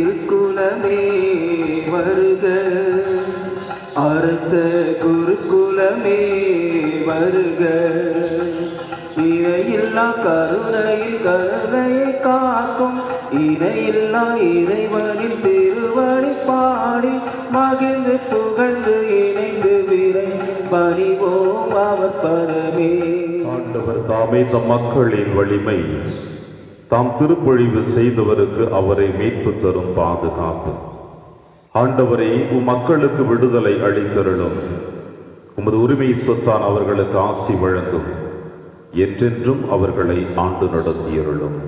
திருக்குலமே வருக, அரச குருக்குலமே வருக. இணையில்லா கருணையின் கருணையை காக்கும் இணையில்லா இறைவனின் திருவடி பாடி மகிழ்ந்து புகழ்ந்து இணைந்து விரை பணிவோம் அவர் பரமே. ஆண்டவர் தாமே தம் மக்களின் வலிமை, தாம் திருப்பொழிவு செய்தவருக்கு அவரை மீட்பு தரும் பாதுகாப்பு. ஆண்டவரே, உம் மக்களுக்கு விடுதலை அளித்தருளும். உமது உரிமை சொத்தான் அவர்களுக்கு ஆசி வழங்கும். என்றென்றும் அவர்களை ஆண்டு நடத்தியருளும்.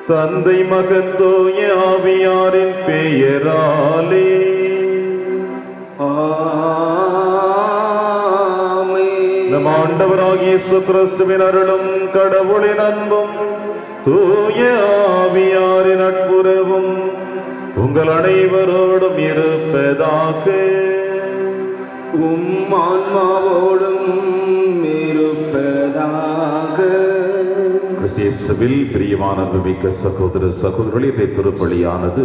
தந்தை மகன் தூய ஆவியாரின் பெயராலே நம் ஆண்டவராகிய இயேசு கிறிஸ்துவின் அருளும் கடவுளின் அன்பும் தூய ஆவியாரின் நட்புறவும் உங்கள் அனைவரோடும் இருப்பதாக. உம் ஆன்மாவோடும் இருப்பதாக. கிறிஸ்துவில் பிரியமான மிக்க சகோதர சகோதரர்களே, இன்றைய திருப்பலியானது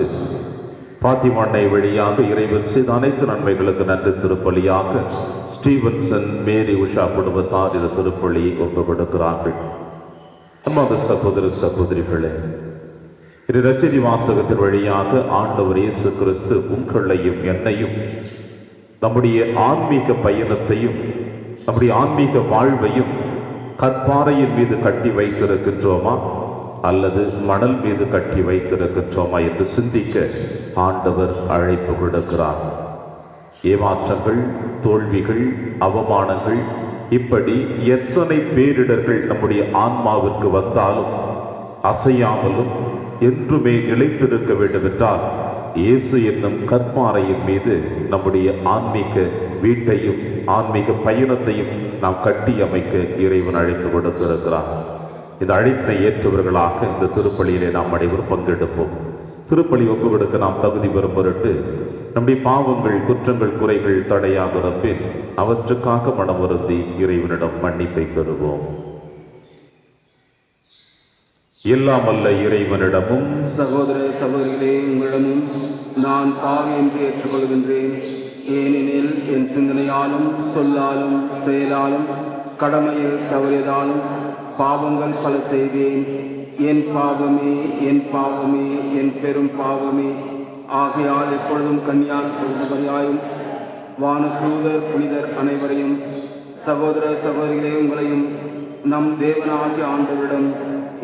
பாத்திமா அன்னை வழியாக இறைவன் செய்த அனைத்து நன்மைகளுக்கு நன்றி திருப்பலியாக ஸ்டீவன்சன் மேரி உஷா குடும்பத்தார் இந்த திருப்பலியை ஒப்புக் கொடுக்கிறார்கள். அன்பார்ந்த சகோதர சகோதரிகளே, இது நற்செய்தி வாசகத்தின் வழியாக ஆண்டவர் இயேசு கிறிஸ்து உங்களையும் என்னையும் நம்முடைய ஆன்மீக பயணத்தையும் நம்முடைய ஆன்மீக வாழ்வையும் கற்பாறையின் மீது கட்டி வைத்திருக்கின்றோமா அல்லது மணல் மீது கட்டி வைத்திருக்கின்றோமா என்று சிந்திக்க ஆண்டவர் அழைப்பு கொடுக்கிறார். ஏமாற்றங்கள், தோல்விகள், அவமானங்கள், இப்படி எத்தனை பேரிடர்கள் நம்முடைய ஆன்மாவிற்கு வந்தாலும் அசையாமலும் என்றுமே நிலைத்திருக்க வேண்டும் என்றால் இயேசு என்னும் கற்பாறையின் மீது நம்முடைய ஆன்மீக வீட்டையும் ஆன்மீக பயணத்தையும் நாம் கட்டி அமைக்க இறைவன் அழைப்பு கொடுத்திருக்கிறார். இந்த அழைப்பினை ஏற்றவர்களாக இந்த திருப்பலியிலே நாம் அனைவரும் பங்கெடுப்போம். திருப்பலி ஒப்பு கொடுக்க நாம் தகுதி பெறும் பொருட்டு நம்முடைய பாவங்கள், குற்றங்கள், குறைகள் தடையாக பின் அவற்றுக்காக மனம் வருந்தி இறைவனிடம் மன்னிப்பை பெறுவோம். எல்லாம் அல்ல இறைவனிடமும் சகோதர சகோதரிகளே, உங்களிடமும் நான் பாவி என்று ஏற்றுக்கொள்கின்றேன். ஏனெனில் என் சிந்தனையாலும் சொல்லாலும் செயலாலும் கடமையில் தவறியதாலும் பாவங்கள் பல செய்தேன். என் பாவமே, என் பாவமே, என் பெரும் பாவமே. ஆகையால் எப்பொழுதும் கன்னியாகுமரியாயும் வானதூதர் புனிதர் அனைவரையும் சகோதர சகோதரிகளே உங்களையும் நம் தேவனாகிய ஆண்டவரிடம்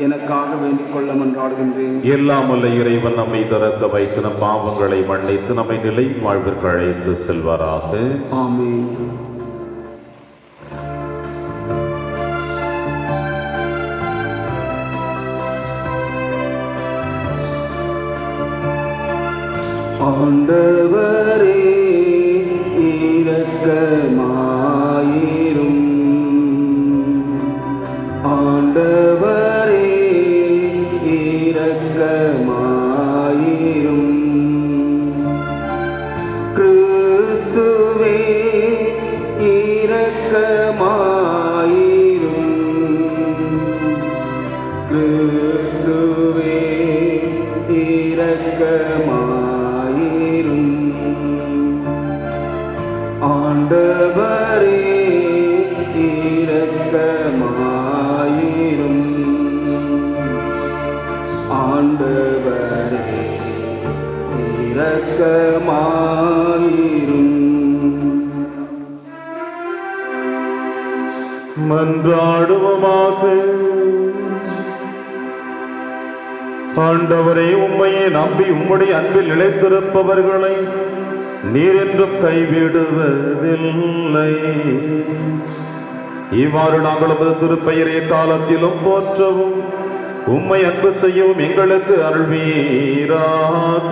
எனக்காக வேண்டிக் கொள்ள மன்றாடுகின்றேன். எல்லாம் அல்ல இறைவன் நம்மை திறக்க வைத்து நம் பாவங்களை மன்னித்து நம்மை நிலை வாழ்விற்கு அழைத்து செல்வாராக. ஆமென். ஆண்டவரே இரக்கமாயிரும். ஆண்டவரே இரக்கமாயிரும். கிறிஸ்துவே இரக்கமாயிரும். கிறிஸ்துவே இரக்கமாயிரும். ஆண்டவரே இரக்கமாயிரும். ஆண்டவரே இரக்கமாயிரும். மன்றாடுவோமாக. ஆண்டவரே, உம்மையே நம்பி உம்முடைய அன்பில் நிலைத்திருப்பவர்களை நீர் என்றும் கைவிடுவதில்லை. இவ்வாறு நாங்கள் உமது திருப்பெயரை காலத்திலும் போற்றவும் உம்மை அன்பு செய்யவும் எங்களுக்கு அருள்வீராக.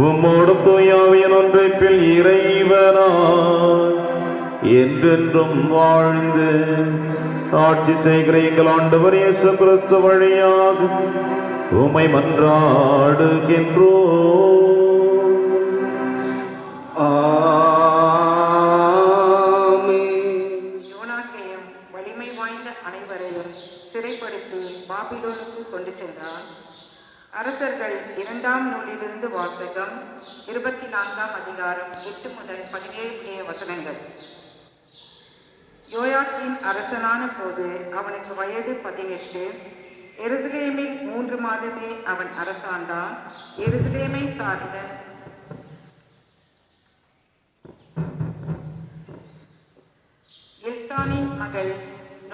உம்மோடு தூயாவின் ஒன்றைப்பில் இறைவனாய் என்றென்றும் வாழ்ந்து ஆட்சி செய்கிற எங்கள் ஆண்டவர் இயேசு கிறிஸ்து வழியாக உம்மை மன்றாடுகின்றோம். யோனாக்கேயும் வலிமை வாய்ந்த அனைவரையும் சிறைப்படுத்தி பாபிலோனுக்கு கொண்டு சென்றான். அரசர்கள் 2ஆம் நூலிலிருந்து வாசகம் 24ஆம் அதிகாரம் 8 முதல் 17 வசனங்கள். யோயாக்கீம் அரசனான போது அவனுக்கு வயது 18. எருசலேமில் 3 மாதமே அவன் அரசாண்டான். எருசலேமை சார்ந்த எல்தானின் மகள்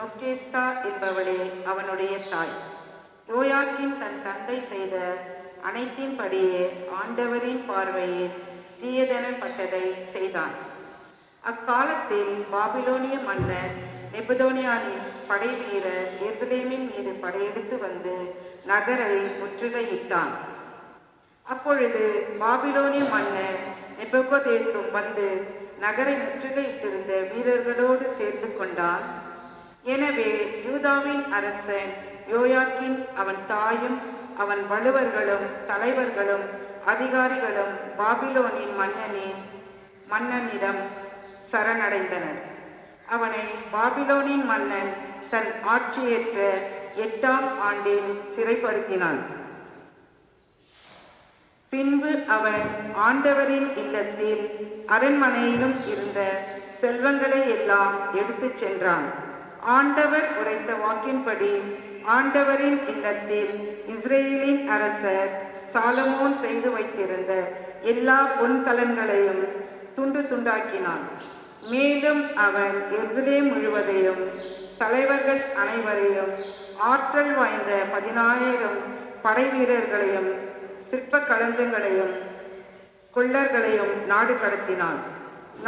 நொக்கேஸ்தா என்பவளே அவனுடைய தாய். யோயாக்கீம் தன் தந்தை செய்த அனைத்தின்படியே ஆண்டவரின் பார்வையில் தீயதெனப்பட்டதை செய்தான். அக்காலத்தில் பாபிலோனிய மன்னர் நெபுதோனியாவின் படை வீரர் எருசலேமின் மீது படையெடுத்து வந்து நகரை முற்றுகையிட்டான். அப்பொழுது பாபிலோனிய மன்னர் நெபுகத்நேசர் வந்து நகரை முற்றுகையிட்டிருந்த வீரர்களோடு சேர்ந்து கொண்டான். எனவே யூதாவின் அரசன் யோயாக்கீம், அவன் தாயும், அவன் வலுவர்களும் தலைவர்களும் அதிகாரிகளும் பாபிலோனின் மன்னனிடம் சரணடைந்தனர். அவனை பாபிலோனின் மன்னன் தன் ஆட்சியேற்ற 8ஆம் ஆண்டில் சிறைப்படுத்தினான். பின்பு அவன் ஆண்டவரின் இல்லத்தில் அரண்மனையிலும் இருந்த செல்வங்களை எல்லாம் எடுத்துச் சென்றான். ஆண்டவர் உரைத்த வாக்கின்படி ஆண்டவரின் இல்லத்தில் இஸ்ரேலின் அரசர் சாலமோன் செய்து வைத்திருந்த எல்லா பொன்கலன்களையும் துண்டு துண்டாக்கினான். மேலும் அவன் எருசலேம் முழுவதையும், தலைவர்கள் அனைவரையும், ஆற்றல் வாய்ந்த 10,000 படை வீரர்களையும், சிற்ப களஞ்சங்களையும், கொள்ளர்களையும் நாடு கடத்தினான்.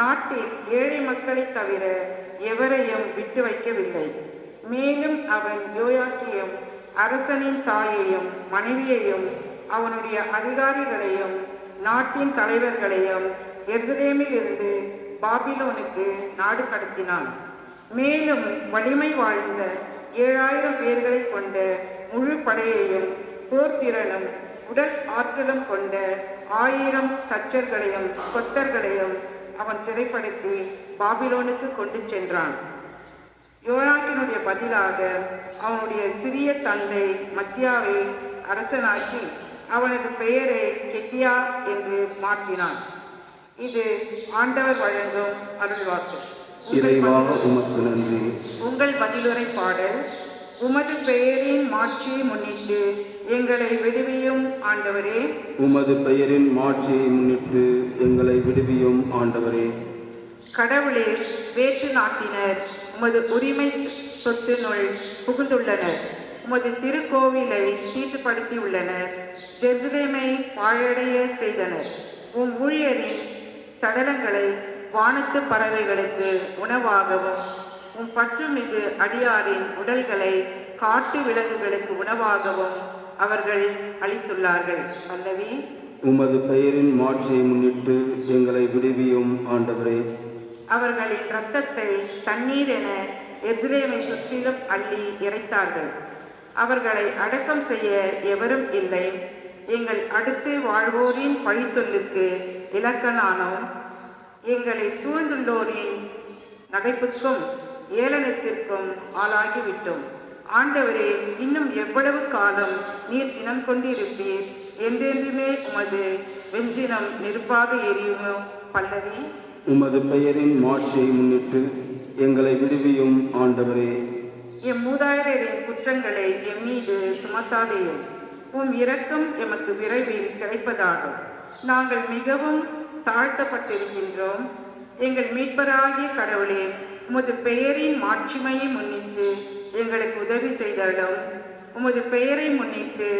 நாட்டில் ஏழை மக்களை தவிர எவரையும் விட்டு வைக்கவில்லை. மேலும் அவன் யோயாக்கீம் அரசனின் தாயையும் மனைவியையும் அவனுடைய அதிகாரிகளையும் நாட்டின் தலைவர்களையும் எருசலேமில் இருந்து பாபிலோனுக்கு நாடு கடத்தினான். மேலும் வலிமை வாழ்ந்த 7,000 பேர்களை கொண்ட முழு படையையும் போர்த்திறனும் உடல் ஆற்றலும் கொண்ட 1000 தச்சர்களையும் கொத்தர்களையும் அவன் சிறைப்படுத்தி பாபிலோனுக்கு கொண்டு சென்றான். யோயாக்கீனுடைய பதிலாக அவனுடைய சிறிய தந்தை மத்தியாவை அரசனாக்கி அவனது பெயரை கெத்தியா என்று மாற்றினான். இது ஆண்டவர் வழங்கும் அருள்வாக்கு. இறைவா உமக்கு நன்றி. உங்கள் பதிலுரை பாடல். உமது பெயரின் மாட்சியை முன்னிட்டு எங்களை விடுவியும் ஆண்டவரே. உமது பெயரின் மாட்சியை முன்னிட்டு எங்களை விடுவியும் ஆண்டவரே. கடவுளே, வேற்று நாட்டினர் உமது உரிமை சொத்தினுள் புகுந்துள்ளனர். உமது திருக்கோவிலை தீட்டுப்படுத்தியுள்ளனர். ஜெருசலேமை பாழடைய செய்தனர். உம் ஊழியரின் சடலங்களை வானத்து பறவைகளுக்கு உணவாகவும், உம் பற்றுமிகு அடியாரின் உடல்களை காட்டு விலங்குகளுக்கு உணவாகவும் அவர்கள் அளித்துள்ளார்கள். பல்லவி. உமது பெயரின் மாட்சியை முன்னிட்டு எங்களை விடுவியும் ஆண்டவரே. அவர்களின் இரத்தத்தை தண்ணீர் என எருசலேமை சுற்றிலும் அள்ளி இறைத்தார்கள். அவர்களை அடக்கம் செய்ய எவரும் இல்லை. எங்கள் அடுத்து வாழ்வோரின் பழி சொல்லுக்கு இலக்கணானோம். எங்களை சூழ்ந்துள்ளோரின் நகைப்புக்கும் ஏளனத்திற்கும் ஆளாகிவிட்டோம். ஆண்டவரே, இன்னும் எவ்வளவு காலம் நீர் சினம் கொண்டிருப்பீர்? என்றென்றுமே உமது வெஞ்சினம் நெருப்பாக எரியுமோ? பல்லவி. உமது பெயரின் மாட்சியை முன்னிட்டு எங்களை விடுவியும் ஆண்டவரே. எம் மூதாதையரின் குற்றங்களை எம் மீது சுமத்தாதேயும். உம் இரக்கம் எமக்கு விரைவில் கிடைப்பதாகும். நாங்கள் மிகவும் தாழ்த்தப்பட்டிருக்கின்றோம். எங்கள் மீட்பராகிய கடவுளே, உமது பெயரின் மாட்சிமையை முன்னிட்டு எங்களுக்கு உதவி செய்தருளும். உமது பெயரை முன்னிட்டு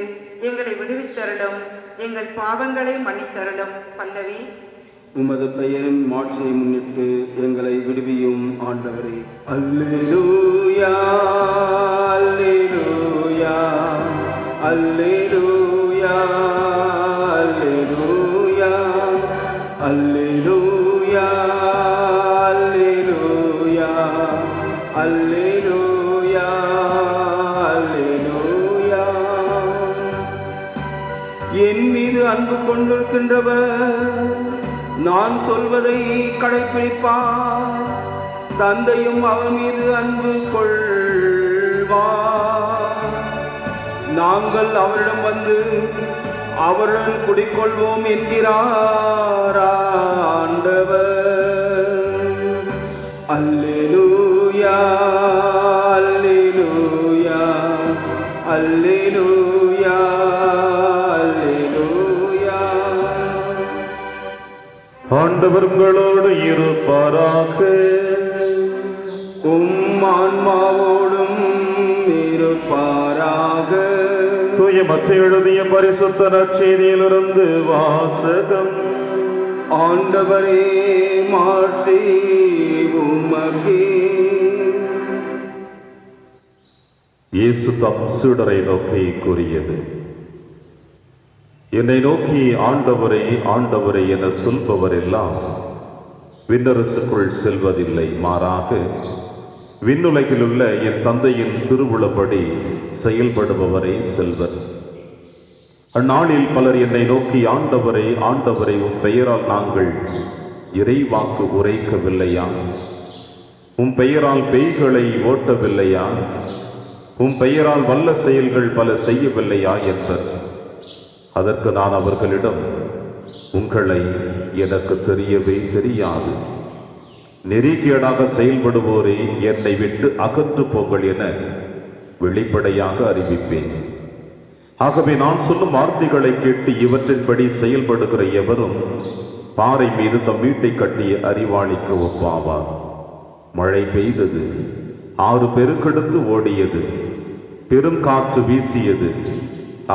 எங்களை விடுவித்தருளும். எங்கள் பாவங்களை மன்னித்தருளும். பல்லவி. உமது பெயரின் மாட்சியை முன்னிட்டு எங்களை விடுவியும் ஆண்டவரே. அல்லேலூயா, அல்லேலூயா, அல்லேலூயா, அல்லேலூயா, அல்லேலூயா, அல்லேலூயா, அல்லேலூயா, அல்லேலூயா. என் மீது அன்பு கொண்டிருக்கின்றவர் நான் சொல்வதை கடைப்பிடிப்பார். தந்தையும் அவர் மீது அன்பு கொள்வார். நாங்கள் அவரிடம் வந்து அவருடன் குடிக்கொள்வோம் என்கிறார் ஆண்டவர். அல்லேலூயா அல்லேலூயா அல்லேலூயா அல்லேலூயா. ஆண்டவர் உங்களோடு இருப்பாராக. உம் ஆன்மாவோடும் இருப்பாராக. தூய மத்தேயு எழுதிய பரிசுத்த நற்செய்தியிலிருந்து வாசகம். ஆண்டவரே மாட்சி உமக்கே. இயேசு தம் சீடரை நோக்கி கூறியது, என்னை நோக்கி ஆண்டவரே ஆண்டவரே என சொல்பவரெல்லாம் விண்ணரசுக்குள் செல்வதில்லை, மாறாக விண்ணுலகில் உள்ள என் தந்தையின் திருவுளப்படி செயல்படுபவரே செல்வர். அந்நாளில் பலர் என்னை நோக்கி ஆண்டவரே ஆண்டவரே உம் பெயரால் நாங்கள் இறைவாக்கு உரைக்கவில்லையா? உம் பெயரால் பேய்களை ஓட்டவில்லையா? உம் பெயரால் வல்ல செயல்கள் பல செய்யவில்லையா என்பர். அதற்கு நான் அவர்களிடம், உங்களை எனக்கு தெரியவே தெரியாது. நெறிகேடாக செயல்படுவோரே என்னை விட்டு அகன்று போங்கள் என வெளிப்படையாக அறிவிப்பேன். ஆகவே நான் சொல்லும் வார்த்தைகளை கேட்டு இவற்றின்படி செயல்படுகிற எவரும் பாறை மீது தம் வீட்டை கட்டிய அறிவாளிக்கு ஒப்பாவார். மழை பெய்தது, ஆறு பெருக்கெடுத்து ஓடியது, பெரும் காற்று வீசியது,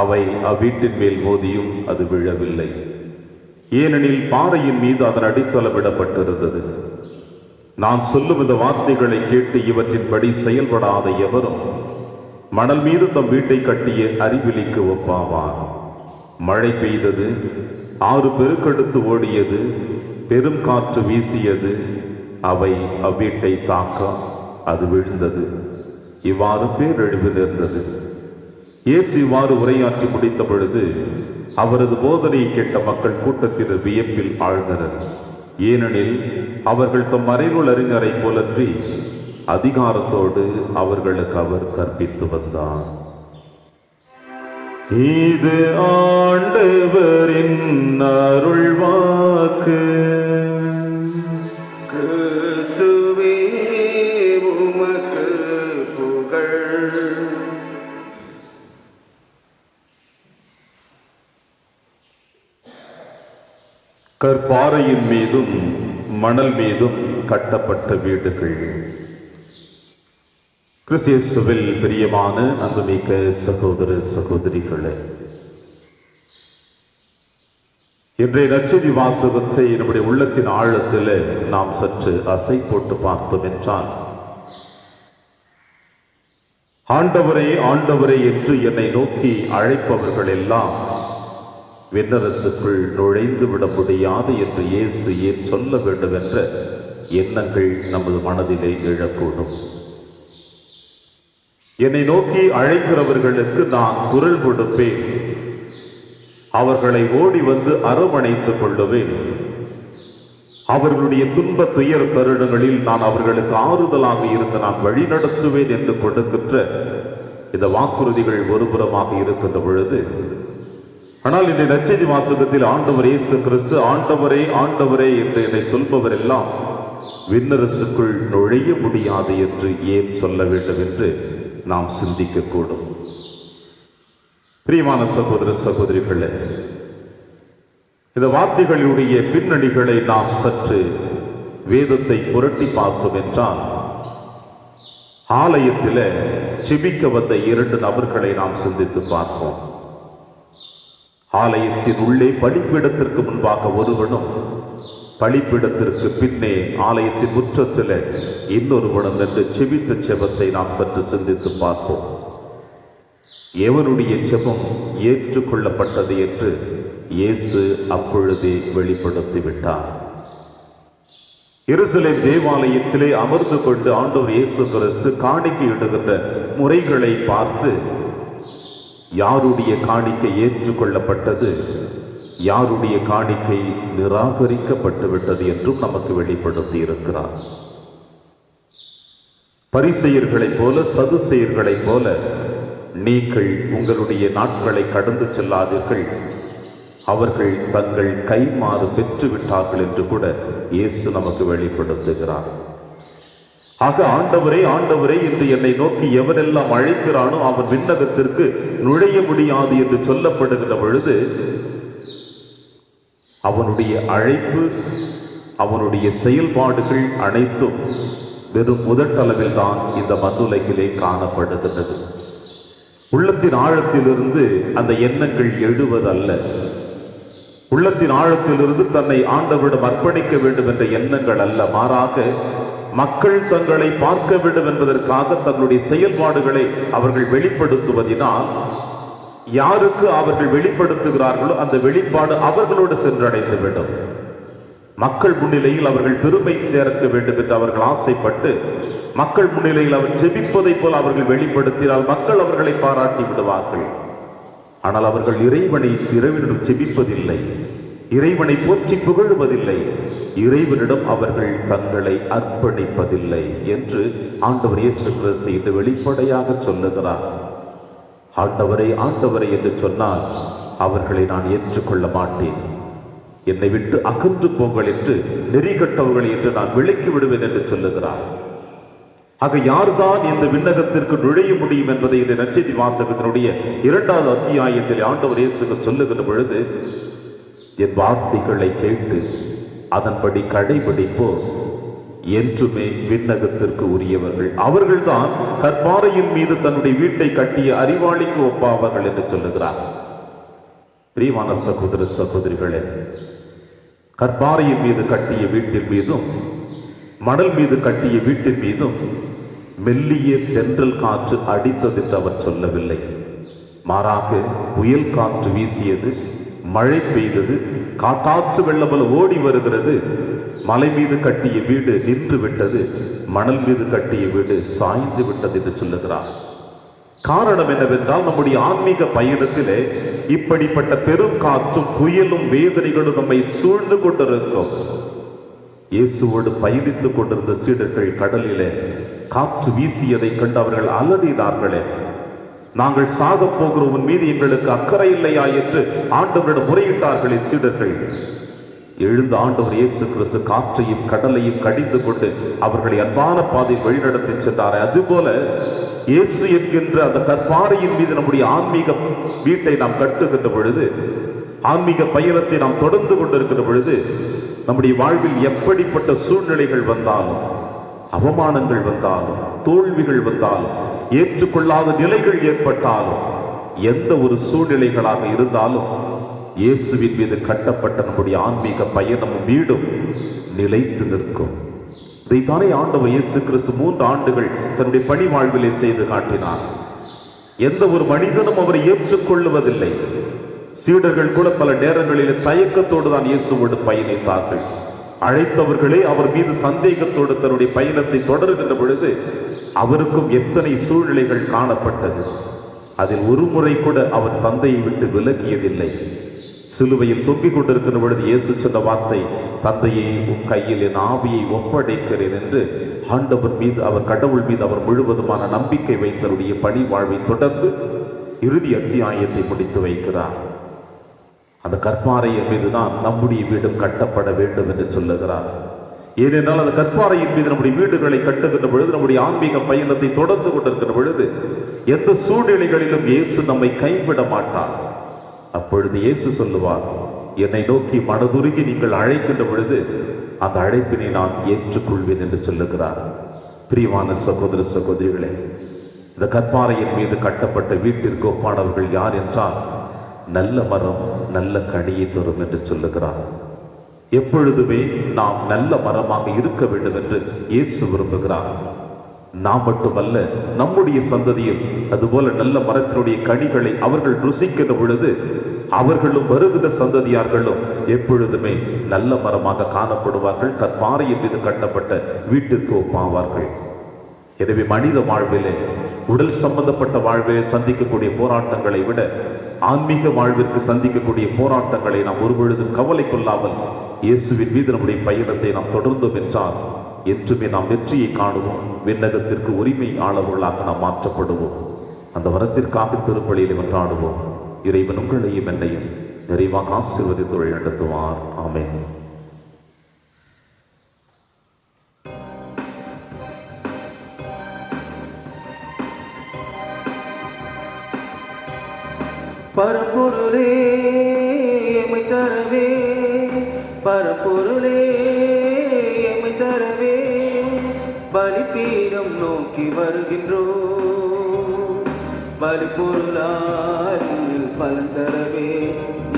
அவை அவ்வீட்டின் மேல் மோதியும் அது விழவில்லை, ஏனெனில் பாறையின் மீது அதன் அடித்தளமிடப்பட்டிருந்தது. நான் சொல்லும் இந்த வார்த்தைகளை கேட்டு இவற்றின்படி செயல்படாத எவரும் மணல் மீது தம் வீட்டை கட்டிய அறிவிலிக்கு ஒப்பாவார். மழை பெய்தது, ஆறு பெருக்கெடுத்து ஓடியது, பெரும் காற்று வீசியது, அவை அவ்வீட்டை தாக்க அது விழுந்தது, இவ்வாறு பேரழிவு நேர்ந்தது. இயேசு இவ்வாறு உரையாற்றி முடித்த பொழுது அவரது போதனையை கேட்ட மக்கள் கூட்டத்தினர் வியப்பில் ஆழ்ந்தனர். ஏனெனில் அவர்கள் தம் மறைநூல் அறிஞரை போலன்றி அதிகாரத்தோடு அவர்களுக்கு அவர் கற்பித்து வந்தார். இது ஆண்டவரின் அருள்வாக்கு. கிறிஸ்துவே உமக்கு புகழ். கற்பாறையின் மீதும் மணல் மீதும் கட்டப்பட்ட வீடுகள். கிறிஸ்துவில் பிரியமான அன்புமிக்க சகோதர சகோதரிகளே, இன்றைய நற்செய்தி வாசகத்தை நம்முடைய உள்ளத்தின் ஆழத்தில் நாம் சற்று அசை போட்டு பார்த்தோம் என்றால், ஆண்டவரே ஆண்டவரே என்று என்னை நோக்கி அழைப்பவர்கள் எல்லாம் விண்ணரசுக்குள் நுழைந்து விட முடியாது என்று இயேசு ஏன் சொல்ல வேண்டும் என்ற எண்ணங்கள் நமது மனதிலே எழக்கூடும். என்னை நோக்கி அழைக்கிறவர்களுக்கு நான் குரல் கொடுப்பேன், அவர்களை ஓடி வந்து அரவணைத்துக் கொள்ளுவேன், அவர்களுடைய துன்ப துயர் தருணங்களில் நான் அவர்களுக்கு ஆறுதலாக இருந்து நான் வழிநடத்துவேன் என்று கொடுக்கின்ற இந்த வாக்குறுதிகள் ஒருபுறமாக இருக்கின்ற பொழுது, ஆனால் இந்த நற்செய்தி வாசகத்தில் ஆண்டவர் இயேசு கிறிஸ்து ஆண்டவரே ஆண்டவரே என்று என்னை சொல்பவர் எல்லாம் விண்ணரசுக்குள் நுழைய முடியாது என்று ஏன் சொல்ல வேண்டும் என்று நாம் சிந்திக்கக்கூடும். பிரியமான சகோதர சகோதரிகளே, இந்த வார்த்தைகளுடைய பின்னணிகளை நாம் சற்று வேதத்தை புரட்டி பார்த்தோம் என்றால், ஆலயத்தில் செபிக்க வந்த 2 நபர்களை நாம் சிந்தித்து பார்ப்போம். ஆலயத்தின் உள்ளே பலிப்பீடத்திற்கு முன்பாக ஒருவனும், பலிப்பீடத்திற்கு பின்னே ஆலயத்தின் முற்றத்தில் இன்னொருவனும் என்று செபித்த செபத்தை நாம் சற்று சிந்தித்து பார்ப்போம். எவனுடைய செபம் ஏற்றுக்கொள்ளப்பட்டது என்று இயேசு அப்பொழுதே வெளிப்படுத்திவிட்டார். எருசலேம் தேவாலயத்திலே அமர்ந்து கொண்டு ஆண்டவர் இயேசு கிறிஸ்து காணிக்கை இடுகின்ற முறைகளை பார்த்து யாருடைய காணிக்கை ஏற்றுக்கொள்ளப்பட்டது, யாருடைய காணிக்கை நிராகரிக்கப்பட்டு விட்டது என்றும் நமக்கு வெளிப்படுத்தி இருக்கிறார். பரிசேயர்களைப் போல சதுசேயர்களைப் போல நீங்கள் உங்களுடைய நாட்களை கடந்து செல்லாதீர்கள், அவர்கள் தங்கள் கைமாறு பெற்றுவிட்டார்கள் என்று கூட இயேசு நமக்கு வெளிப்படுத்துகிறார். ஆக ஆண்டவரே ஆண்டவரே என்று என்னை நோக்கி எவரெல்லாம் அழைக்கிறானோ அவன் விண்ணகத்திற்கு நுழைய முடியாது என்று சொல்லப்படுகிற பொழுது, அவனுடைய அழைப்பு, அவனுடைய செயல்பாடுகள் அனைத்தும் வெறும் முதட்டளவில் தான் இந்த மண்ணுலகிலே காணப்படுகின்றது. உள்ளத்தின் ஆழத்திலிருந்து அந்த எண்ணங்கள் எழுவதல்ல, உள்ளத்தின் ஆழத்திலிருந்து தன்னை ஆண்டவரிடம் அர்ப்பணிக்க வேண்டும் என்ற எண்ணங்கள் அல்ல, மாறாக மக்கள் தங்களை பார்க்க வேண்டும் என்பதற்காக தங்களுடைய செயல்பாடுகளை அவர்கள் வெளிப்படுத்துவதினால் யாருக்கு அவர்கள் வெளிப்படுத்துகிறார்களோ அந்த வெளிப்பாடு அவர்களோடு சென்றடைந்து விடும். மக்கள் முன்னிலையில் அவர்கள் பெருமை சேர்க்க வேண்டும் என்று அவர்கள் ஆசைப்பட்டு மக்கள் முன்னிலையில் அவர் ஜெபிப்பதை போல் அவர்கள் வெளிப்படுத்தினால் மக்கள் அவர்களை பாராட்டி விடுவார்கள். ஆனால் அவர்கள் இறைவனிடம் ஜெபிப்பதில்லை, இறைவனை போற்றி புகழுவதில்லை, இறைவனிடம் அவர்கள் தங்களை அர்ப்பணிப்பதில்லை என்று ஆண்டவர் இயேசு கிறிஸ்து இன்று வெளிப்படையாக சொல்லுகிறார். ஆண்டவரை ஆண்டவரை என்று சொன்னால் அவர்களை நான் ஏற்றுக்கொள்ள மாட்டேன், என்னை விட்டு அகன்று போங்கள் என்று, நெறிகட்டவர்கள் என்று நான் விலக்கி விடுவேன் என்று சொல்லுகிறார். ஆக யார்தான் இந்த விண்ணகத்திற்கு நுழைய முடியும் என்பதை இந்த நற்செய்தி வாசகத்தினுடைய 2வது அத்தியாயத்தில் ஆண்டவர் இயேசு சொல்லுகிற பொழுது, என் வார்த்தைகளை கேட்டு அதன்படி கடைபிடிப்போர் என்றுமே விண்ணகத்திற்கு உரியவர்கள், அவர்கள்தான் கற்பாறையின் மீது தன்னுடைய வீட்டை கட்டிய அறிவாளிக்கு ஒப்பாவார்கள் என்று சொல்லுகிறார். பிரியமான சகோதர சகோதரிகளே, கற்பாறையின் மீது கட்டிய வீட்டின் மீதும் மணல் மீது கட்டிய வீட்டின் மீதும் மெல்லிய தென்றல் காற்று அடித்தது என்று அவர் சொல்லவில்லை. மாறாக புயல் காற்று வீசியது, மழை பெய்தது, காட்டாற்று வெள்ளமல ஓடி வருகிறது. மலை மீது கட்டிய வீடு நின்று விட்டது, மணல் மீது கட்டிய வீடு சாய்ந்து விட்டது என்று சொல்லுகிறார். காரணம் என்னவென்றால், நம்முடைய ஆன்மீக பயணத்திலே இப்படிப்பட்ட பெரும் காற்றும் புயலும் வேதனைகளும் நம்மை சூழ்ந்து கொண்டிருக்கும். இயேசுவோடு பயணித்துக் கொண்டிருந்த சீடர்கள் கடலிலே காற்று வீசியதை கண்டு அவர்கள் அலறினார்களே, நாங்கள் சாக போகிற உன் மீது எங்களுக்கு அக்கறை இல்லையா என்று ஆண்டவரிடம் முறையிட்டார்களே சீடர்கள். எழுந்த ஆண்டவர் இயேசு கிறிஸ்து காற்றையும் கடலையும் கடிந்து கொண்டு அவர்களை அன்பான பாதையில் வழிநடத்தி சென்றார். அதுபோல இயேசு என்கின்ற அந்த கற்பாறையின் மீது நம்முடைய ஆன்மீக வீட்டை நாம் கட்டுகின்ற பொழுது, ஆன்மீக பயணத்தை நாம் தொடர்ந்து கொண்டிருக்கின்ற பொழுது, நம்முடைய வாழ்வில் எப்படிப்பட்ட சூழ்நிலைகள் வந்தாலும், அவமானங்கள் வந்தாலும், தோல்விகள் வந்தாலும், ஏற்றுக்கொள்ளாத நிலைகள் ஏற்பட்டாலும், எந்த ஒரு சூழ்நிலைகளாக இருந்தாலும் இயேசுவின் மீது கட்டப்பட்ட நம்முடைய ஆன்மீக பயணமும் வீடும் நிலைத்து நிற்கும். இதைத்தானே ஆண்டவர் இயேசு கிறிஸ்து 3 ஆண்டுகள் தன்னுடைய பணி வாழ்விலே செய்து காட்டினார். எந்த ஒரு மனிதனும் அவரை ஏற்றுக்கொள்வதில்லை. சீடர்கள் கூட பல நேரங்களில் தயக்கத்தோடு தான் இயேசுவோடு பயணித்தார்கள். அழைத்தவர்களே அவர் மீது சந்தேகத்தோடு தன்னுடைய பயணத்தை தொடருகின்ற பொழுது அவருக்கும் எத்தனை சூழ்நிலைகள் காணப்பட்டது. அதில் ஒரு முறை கூட அவர் தந்தையை விட்டு விலகியதில்லை. சிலுவையில் தொங்கிக் கொண்டிருக்கின்ற பொழுது இயேசு சொன்ன வார்த்தை, தந்தையை உன் கையில் என் ஆவியை ஒப்படைக்கிறேன் என்று ஆண்டவர் மீது, அவர் கடவுள் மீது அவர் முழுவதுமான நம்பிக்கை வைத்தருடைய பணி வாழ்வை தொடர்ந்து இறுதி அத்தியாயத்தை முடித்து வைக்கிறார். அந்த கற்பாறையின் மீதுதான் நம்முடைய வீடும் கட்டப்பட வேண்டும் என்று சொல்லுகிறார். ஏனென்றால் அந்த கற்பாறையின் மீது நம்முடைய வீடுகளை கட்டுகின்ற பொழுது, நம்முடைய ஆன்மீக பயணத்தை தொடர்ந்து கொண்டிருக்கின்ற பொழுது எந்த சூழ்நிலைகளிலும் இயேசு நம்மை கைவிட மாட்டார். அப்பொழுது இயேசு சொல்லுவார், என்னை நோக்கி மனதுருகி நீங்கள் அழைக்கின்ற பொழுது அந்த அழைப்பினை நான் ஏற்றுக்கொள்வேன் என்று சொல்லுகிறார். பிரியமான சகோதர சகோதரிகளே, இந்த கற்பாறையின் மீது கட்டப்பட்ட வீட்டிற்கு ஒப்பானவர்கள் யார் என்றால், நல்ல மரம் நல்ல கனியை தரும் என்று சொல்லுகிறார். எப்பொழுதுமே நாம் நல்ல மரமாக இருக்க வேண்டும் என்று இயேசு விரும்புகிறார். நாம் மட்டுமல்ல, நம்முடைய சந்ததியும் அதுபோல நல்ல மரத்தினுடைய கனிகளை அவர்கள் ருசிக்கின்ற பொழுது அவர்களும் வருகிற சந்ததியார்களும் எப்பொழுதுமே நல்ல மரமாக காணப்படுவார்கள், கற்பாறையின் மீது கட்டப்பட்ட வீட்டிற்கு ஒப்பாவார்கள். எனவே மனித வாழ்விலே, உடல் சம்பந்தப்பட்ட வாழ்விலே சந்திக்கக்கூடிய போராட்டங்களை விட ஆன்மீக வாழ்விற்கு சந்திக்கக்கூடிய போராட்டங்களை நாம் ஒருபொழுதும் கவலை கொள்ளாமல் இயேசுவின் மீது நம்முடைய பயணத்தை நாம் தொடர்ந்தோம் என்றால் என்றுமே நாம் வெற்றியை காணுவோம். விண்ணகத்திற்கு உரிமை ஆளவர்களாக நாம் மாற்றப்படுவோம். அந்த வரத்திற்காக திருப்பலியில் மன்றாடுவோம். இறைவன் உங்களையும் என்னையும் நிறைவாக ஆசீர்வதித்து வழி நடத்துவார். ஆமென். பரம்பொருளே எம்மை தரவே, பரம்பொருளே எம்மை தரவே, பலிபீடம் நோக்கி வருகின்றோம். பலிபொருளாய் பலன் தரவே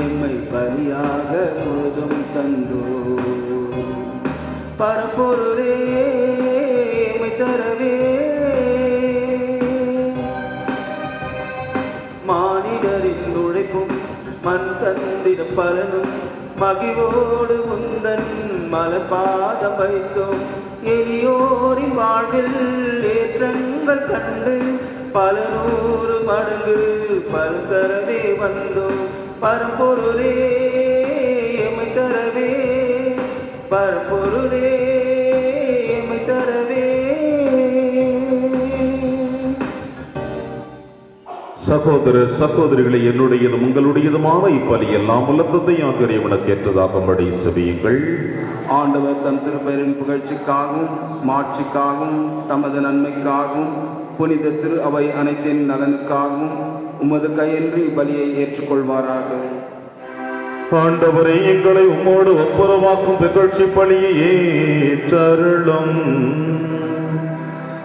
எம்மை பலியாக முழுதும் தந்தோம். பரம்பொருளே எம்மை தரவே, மானிடரின் உழைப்பும் மண் தந்திட பலனும் மகிழ்வோடு முந்தன் மலபாதம் வைத்தோம். எளியோரின் வாழ்வில் ஏற்றங்கள் கண்டு பல நூறு மடங்கு பலன் தரவே வந்தோம். பரம்பொருளே எம்மை தரவே, பரம்பொருளே எம்மை தரவே. சகோதர சகோதரிகளை, என்னுடையதும் உங்களுடையதுமான இப்பலி எல்லாம் உள்ள தந்தையாக இறைவனுக்கு ஏற்றதாகும்படி செபியுங்கள். ஆண்டவர் தம் திருப்பெயரின் புகழ்ச்சிக்காகவும் மாட்சிக்காகவும் தமது நன்மைக்காகவும் புனித திரு அவை அனைத்தின் நலனுக்காகவும் உமது கையென்று பலியை ஏற்றுக்கொள்வாராக. ஆண்டவரே, எங்களை உம்மோடு ஒப்புரவாக்கும் புகழ்ச்சி பலியை ஏற்றருளும்.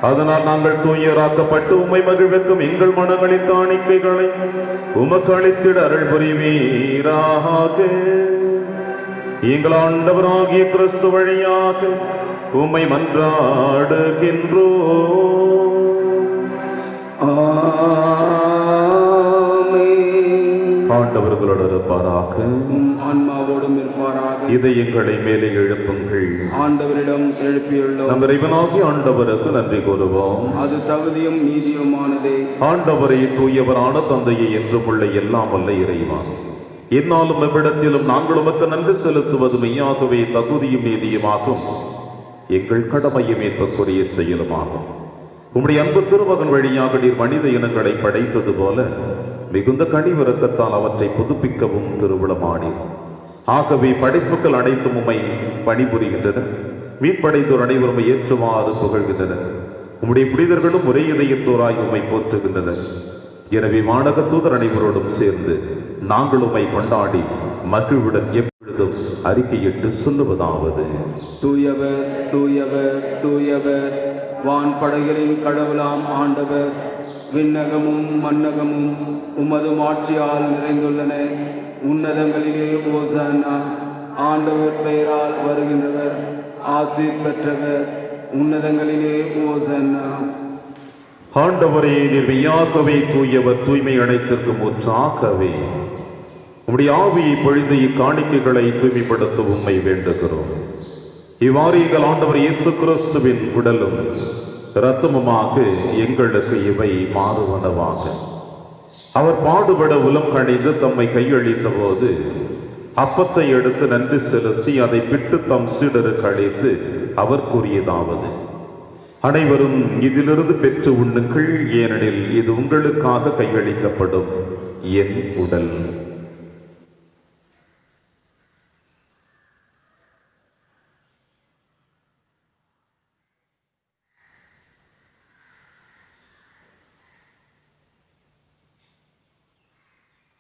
அதனால் நாங்கள் தூயராக்கப்பட்டு உம்மை மகிழ்விக்கும் எங்கள் மனங்களின் காணிக்கைகளை உமக்கு அளித்திட அருள் புரிவீராக. எங்கள் ஆண்டவராகிய கிறிஸ்து வழியாக உம்மை மன்றாடுகின்றோம். ஆண்டவர்களோடு இருப்பாராக, ஆன்மாவோடும் இருப்பாராக. இதயங்களை மேலே எழுப்புங்கள். ஆண்டவரிடம் எழுப்பியுள்ளோம். நம் இறைவனாகிய ஆண்டவருக்கு நன்றி கூறுவோம். அது தகுதியும் நீதியுமானதே. ஆண்டவரை, தூயவரான தந்தையை என்றும் உள்ள எல்லாம் வல்ல இறைவா, என்னாலும் எவ்விடத்திலும் நாங்கள் உமக்கு நன்றி செலுத்துவது மெய்யாகவே தகுதியும் நீதியுமாகும், எங்கள் கடமையும் ஏற்பக்குரிய செயலுமாகும். உம்முடைய அன்பு திருமகன் வழியாக நீர் மனித இனங்களை படைத்தது போல மிகுந்த கனிவிரக்கத்தால் அவற்றை புதுப்பிக்கவும் திருவிழமானீர். ஆகவே படைப்புகள் அனைத்தும் உம்மை பணிபுரிகின்றன. மீட்படைந்தோர் அனைவரும் ஏற்றுமாறு புகழ்கின்றனர். உம்முடைய புனிதர்களும் ஒரே இதயத்தோராய் உம்மை போற்றுகின்றனர். எனவே வானக தூதர் அனைவரோடும் சேர்ந்து நாங்கள் உம்மை கொண்டாடி மகிழ்வுடன் எப்பொழுதும் அறிக்கையிட்டு சொல்லுவதாவது: தூயவர் தூயவர் தூயவர், வான் படைகளின் கடவுளாம் ஆண்டவர். விண்ணகமும் மன்னகமும் உமது ஆட்சியால் நிறைந்துள்ளன. உன்னதங்களிலே ஓசன்னா. ஆண்டவர் பெயரால் வருகின்றவர் ஆசீர் பெற்றவர். உன்னதங்களிலே ஓசன்னா. ஆண்டவரே, நீர் மெய்யாகவே தூயவர், தூய்மை அனைத்திற்கும் ஊற்றாகவே. உம்முடைய ஆவியை பொழிந்து இக்காணிக்கைகளை தூய்மைப்படுத்த உம்மை வேண்டுகிறோம். இவ்வாறு எங்கள் ஆண்டவர் இயேசு கிறிஸ்துவின் உடலும் இரத்தமுமாக எங்களுக்கு இவை மாறுவனவாக. அவர் பாடுபட உலம் கணிந்து தம்மை கையளித்த போது அப்பத்தை எடுத்து நன்றி செலுத்தி அதை பிட்டு தம் சீடருக்கு அளித்து அவர் கூறியதாவது: அனைவரும் இதிலிருந்து பெற்று உண்ணுங்கள், ஏனெனில் இது உங்களுக்காக கையளிக்கப்படும் என் உடல்.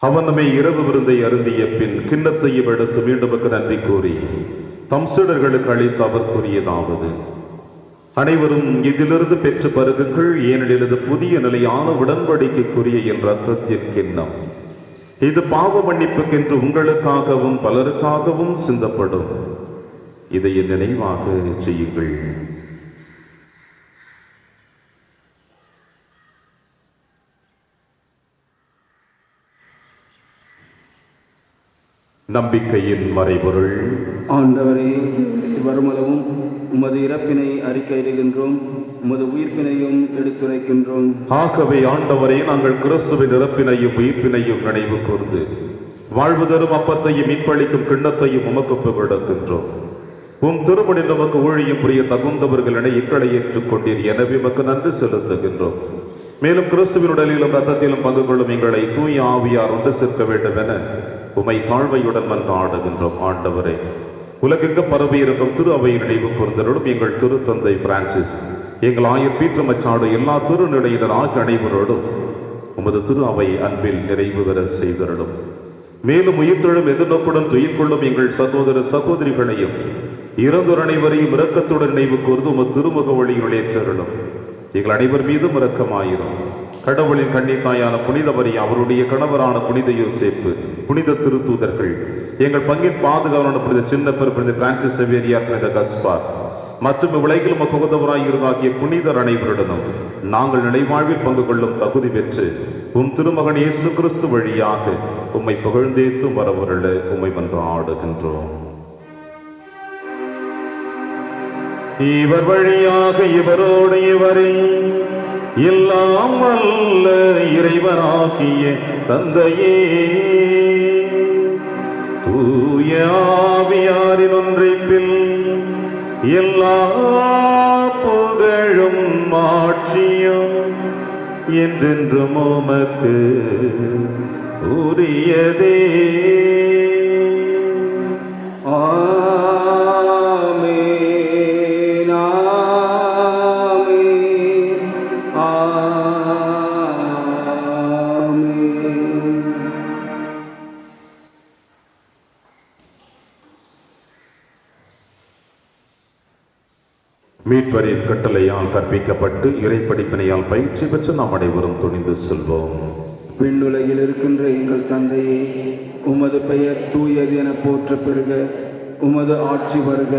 அவன் நம்மை இரவு விருந்தை அருந்திய பின் கிண்ணத்தையும் எடுத்து மீண்டும் நன்றி கூறி தம் சீடர்களுக்கு அளித்து அவர் கூறியதாவது: அனைவரும் இதிலிருந்து பெற்று பருகுங்கள், ஏனெனில் இது புதிய நிலையான உடன்படிக்கைக்குரிய என் இரத்தத்தின் கிண்ணம். இது பாவ மன்னிப்புக்கென்று உங்களுக்காகவும் பலருக்காகவும் சிந்தப்படும். இதை என் நினைவாக செய்யுங்கள். நம்பிக்கையின் மறைபொருள். ஆண்டவரே, வருமளவும் உமது இறப்பினை அறிக்கையிடுகின்றோம், உமது உயிர்ப்பினையும் எடுத்துரைக்கின்றோம். ஆகவே ஆண்டவரே, நாங்கள் கிறிஸ்துவின் இறப்பினையும் உயிர்ப்பினையும் நினைவு கூர்ந்து வாழ்வு தரும் அப்பத்தையும் மீட்பளிக்கும் கிண்ணத்தையும் உமக்கு புகழ்கின்றோம். உம் திருமணி நமக்கு ஊழியம் புரிய தகுந்தவர்கள் என எங்களை ஏற்றுக்கொண்டீர். எனவே உமக்கு நன்றி செலுத்துகின்றோம். மேலும் கிறிஸ்துவின் உடலிலும் இரத்தத்திலும் பங்கு கொள்ளும் எங்களை தூய ஆவியார் ஒன்று சேர்க்க வேண்டும் என உமை தாழ்மையுடன் மன்றாடுகின்றோம். ஆண்டவரே, உலகெங்கு பரவி இருக்கும் திரு அவை நினைவு கூர்ந்தருளும். எங்கள் திருத்தந்தை பிரான்சிஸ், எங்கள் ஆயர் பீட்டர் மச்சாடு, எல்லா திருநிலையினர் ஆகிய அனைவரோடும் உமது திரு அவை அன்பில் நிறைவு பெற செய்தருளும். மேலும் உயிர்த்தெழும் எதிர்நோக்குடன் துயில் கொள்ளும் எங்கள் சகோதர சகோதரிகளையும் இறந்தோர் அனைவரையும் இரக்கத்துடன் நினைவு கூர்ந்து உமது திருமுக ஒளியில் ஏற்றருளும். எங்கள் அனைவர் மீதும் இரக்கமாயிரும். கடவுளின் கன்னித்தாயான புனித மரியா, அவருடைய கணவரான புனித யோசேப்பு, புனித திருத்தூதர்கள், எங்கள் பங்கின் பாதுகாவலான புனித சின்னப்பர், புனித பிரான்சிஸ் செவேரியார், புனித கஸ்பார் மற்றும் உலகில் உமக்குகந்தவராய் இருந்தாகிய புனிதர் அனைவருடனும் நாங்கள் நிலைவாழ்வில் பங்கு கொள்ளும் தகுதி பெற்று உம் திருமகன் இயேசு கிறிஸ்து வழியாக உம்மை புகழ்ந்தேத்தும் வரவருள உம்மை மன்றாடுகின்றோம். இவர் வழியாக இவரோடு இவரில் எல்லாம் வல்ல இறைவனாகிய தந்தையே, தூய ஆவியாரின் ஒன்றைப்பில் எல்லா புகழும் மாட்சியும் என்றென்றும் உமக்கு உரியதே. மீட்பரின் கட்டளையால் கற்பிக்கப்பட்டு இறைப்படிப்பினையால் பயிற்சி பெற்று நாம் அனைவரும் துணிந்து செல்வோம். விண்ணுலகில் இருக்கின்ற எங்கள் தந்தையே, உமது பெயர் தூயது என போற்ற பெறுக. உமது ஆட்சி வருக.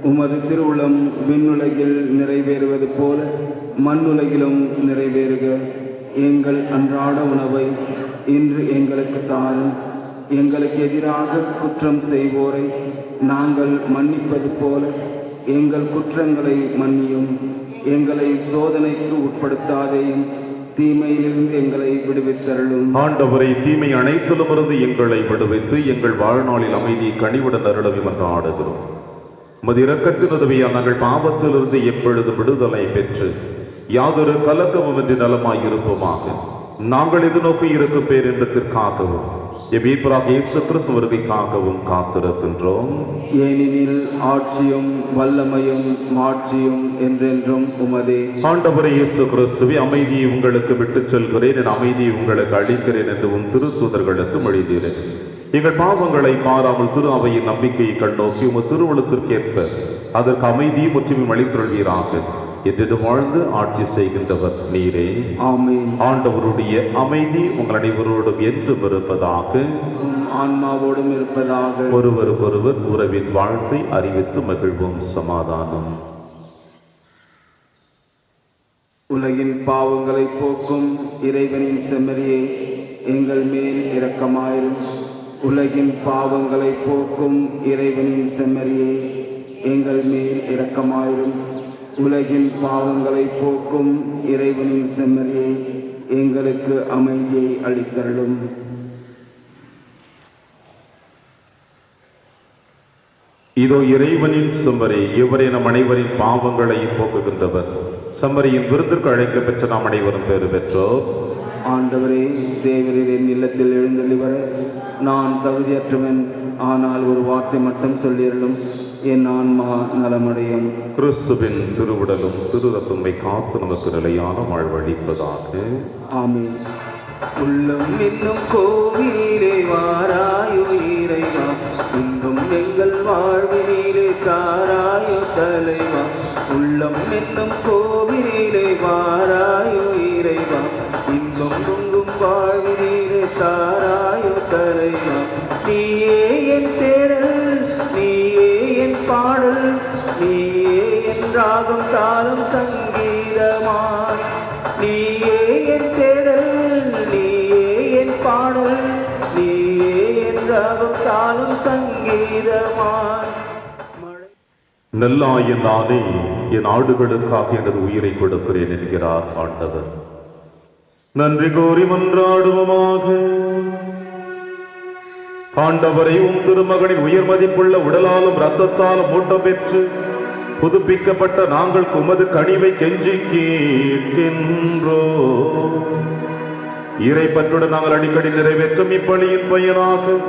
உமது திருவுளம் விண்ணுலகில் நிறைவேறுவது போல மண்ணுலகிலும் நிறைவேறுக. எங்கள் அன்றாட உணவை இன்று எங்களுக்கு தாரும். எங்களுக்கு எதிராக குற்றம் செய்வோரை நாங்கள் மன்னிப்பது போல எங்கள் குற்றங்களை மன்னியும். எங்களை சோதனைக்கு உட்படுத்தாதேயும், தீமையிலிருந்து எங்களை விடுவித்தருளும். ஆண்டவரை, தீமை அனைத்திலும் இருந்து எங்களை விடுவித்து எங்கள் வாழ்நாளில் அமைதியை கனிவுடன் அருளவி மன்றாடுகிறோம். உமது இரக்கத்தின் உதவியால் நாங்கள் பாவத்திலிருந்து எப்பொழுது விடுதலை பெற்று யாதொரு கலக்கமுமின்றி நலமாய் இருப்போமாக. நாங்கள் எதிர்நோக்கி இருக்கும் பேரின்பத்திற்காகவும் எபீப்பராக இயேசு கிறிஸ்து வருகைக்காகவும் காத்திருக்கின்றோம். ஏனெனில் ஆட்சியும் வல்லமையும் மாட்சியும் என்றென்றும் உமதே. ஆண்டவரே இயேசு கிறிஸ்துவே, அமைதியை உங்களுக்கு விட்டுச் செல்கிறேன், என் அமைதியை உங்களுக்கு அளிக்கிறேன் என்று உன் திருத்தூதர்களுக்கு மொழிந்தீரேன். எங்கள் பாவங்களை பாராமல் திரு அவையின் நம்பிக்கையை கண்ணோக்கி உமது திருவுளத்திற்கேற்ப அதற்கு அமைதியும் ஒற்றுமையும் அளித்தருள்வீராக. என்று வாழ்ந்து ஆட்சி செய்கின்றவர் நீரே. ஆமென். ஆண்டவருடைய அமைதி உங்கள் அனைவரோடும் என்றும் இருப்பதாக, ஆன்மாவோடும் இருப்பதாக. ஒருவருக்கொருவர் உறவின் வாழ்த்தை அறிவித்து மகிழ்வும். சமாதானம். உலகின் பாவங்களை போக்கும் இறைவனின் செம்மறியே, எங்கள் மேல் இரக்கமாயிரும். உலகின் பாவங்களை போக்கும் இறைவனின் செம்மறியே, எங்கள் மேல் இரக்கமாயிரும். உலகின் பாவங்களை போக்கும் இறைவனின் செம்மறியே, எங்களுக்கு அமைதியை அளித்தருளும். இதோ இறைவனின் செம்மறி, இவரே நம் அனைவரின் பாவங்களை போக்குகின்றவர். செம்மறியின் விருந்திற்கு அழைக்க பெற்ற நாம் அனைவரும் பேறு பெற்றோர். ஆண்டவரே, தேவரீர் என் இல்லத்தில் எழுந்தள்ளி வர நான் தகுதியற்றவன். ஆனால் ஒரு வார்த்தை மட்டும் சொல்லியருளும், என் ஆன்மா நலமடையும். கிறிஸ்துவின் திருவுடலும் திரு ரத்தமை காத்து நமக்கு நிலையான வாழ்வழிப்பதாக. ஆமென். உள்ளம் என்னும் கோவிலே வாராயோ இறைவா, இன்பம் எங்கள் வாழ்விலே தாராயோ தலைவா. உள்ளம் என்னும் கோவிலே வாராயோ இறைவா, இன்பம் பொங்கும் வாழ்விலே தாராயோ தலைவா. நீயே என் தேடல், நீயே என் பாடல், நீயே என் ராகம் தாளம் சங்கீதமாய். நீயே என் தேடல், நீயே என் பாடல், நீயே என் ராகம் தாளம் சங்கீதமாய். நல்லாய நானே என் ஆடுகளுக்காக எனது உயிரை கொடுக்கிறேன் என்கிறார் ஆண்டவர். நன்றி கோரி மன்றாடுவோமாக. ஆண்டவரை, உம் திருமகனின் உயர் மதிப்புள்ள உடலாலும் இரத்தத்தாலும் ஊட்டம் பெற்று புதுப்பிக்கப்பட்ட நாங்கள் உமது கனிவை கெஞ்சி கேட்கின்றோம். இறை பற்றுடன் நாங்கள் அடிக்கடி நிறைவேற்றும் இப்பணியின் பயனாக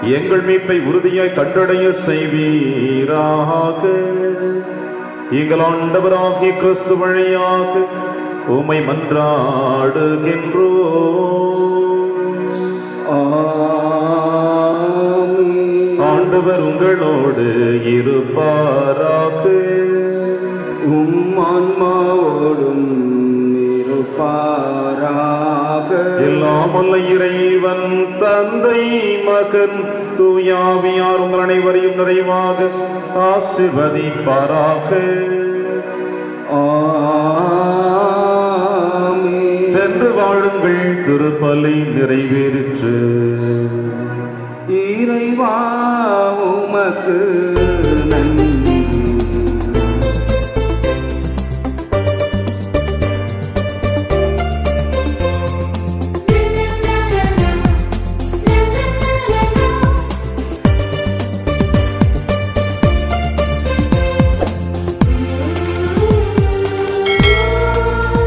எங்கள் மீட்பை உறுதியாய் கண்டடைய செய்வீராக. எங்கள் ஆண்டவராகிய கிறிஸ்து வழியாக உம்மை மன்றாடுகின்றோம். ஆமென். ஆண்டவர் உங்களோடு இருப்பாராக. உம் ஆன்மாவோடும் இருப்பாராக. எல்லாம் வல்ல இறைவன் தந்தை மகன் தூயாவியார் உங்கள் அனைவரையும் நிறைவாக ஆசீர்வதிப்பாராக. ஆமென். சென்று வாழுங்கள், திருப்பலி நிறைவேறிற்று. இறைவா உமக்கு